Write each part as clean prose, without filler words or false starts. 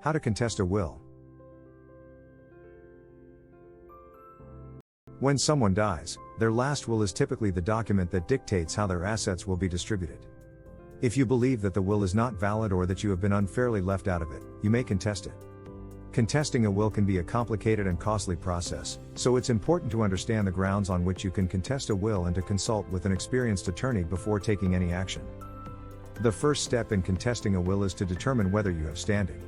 How to contest a will. When someone dies, their last will is typically the document that dictates how their assets will be distributed. If you believe that the will is not valid or that you have been unfairly left out of it, you may contest it. Contesting a will can be a complicated and costly process, so it's important to understand the grounds on which you can contest a will and to consult with an experienced attorney before taking any action. The first step in contesting a will is to determine whether you have standing.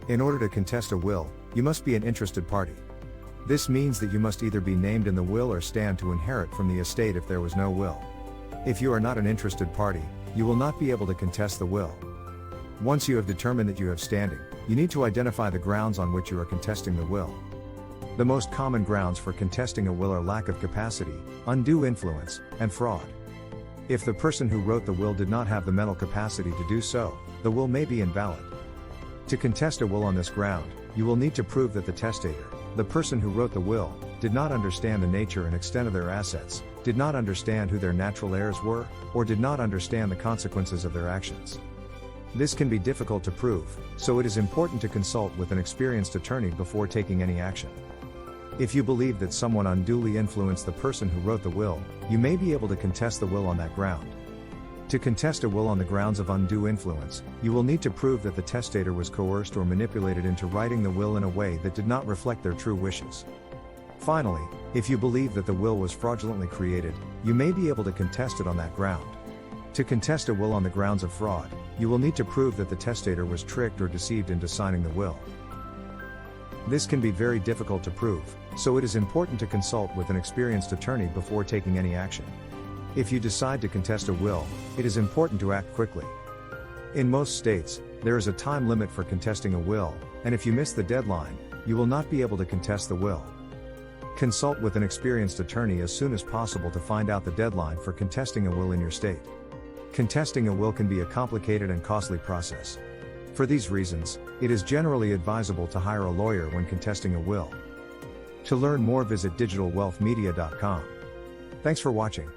In order to contest a will, you must be an interested party. This means that you must either be named in the will or stand to inherit from the estate if there was no will. If you are not an interested party, you will not be able to contest the will. Once you have determined that you have standing, you need to identify the grounds on which you are contesting the will. The most common grounds for contesting a will are lack of capacity, undue influence, and fraud. If the person who wrote the will did not have the mental capacity to do so, the will may be invalid. To contest a will on this ground, you will need to prove that the testator, the person who wrote the will, did not understand the nature and extent of their assets, did not understand who their natural heirs were, or did not understand the consequences of their actions. This can be difficult to prove, so it is important to consult with an experienced attorney before taking any action. If you believe that someone unduly influenced the person who wrote the will, you may be able to contest the will on that ground. To contest a will on the grounds of undue influence, you will need to prove that the testator was coerced or manipulated into writing the will in a way that did not reflect their true wishes. Finally, if you believe that the will was fraudulently created, you may be able to contest it on that ground. To contest a will on the grounds of fraud, you will need to prove that the testator was tricked or deceived into signing the will. This can be very difficult to prove, so it is important to consult with an experienced attorney before taking any action. If you decide to contest a will, it is important to act quickly. In most states, there is a time limit for contesting a will, and if you miss the deadline, you will not be able to contest the will. Consult with an experienced attorney as soon as possible to find out the deadline for contesting a will in your state. Contesting a will can be a complicated and costly process. For these reasons, it is generally advisable to hire a lawyer when contesting a will. To learn more, visit digitalwealthmedia.com. Thanks for watching.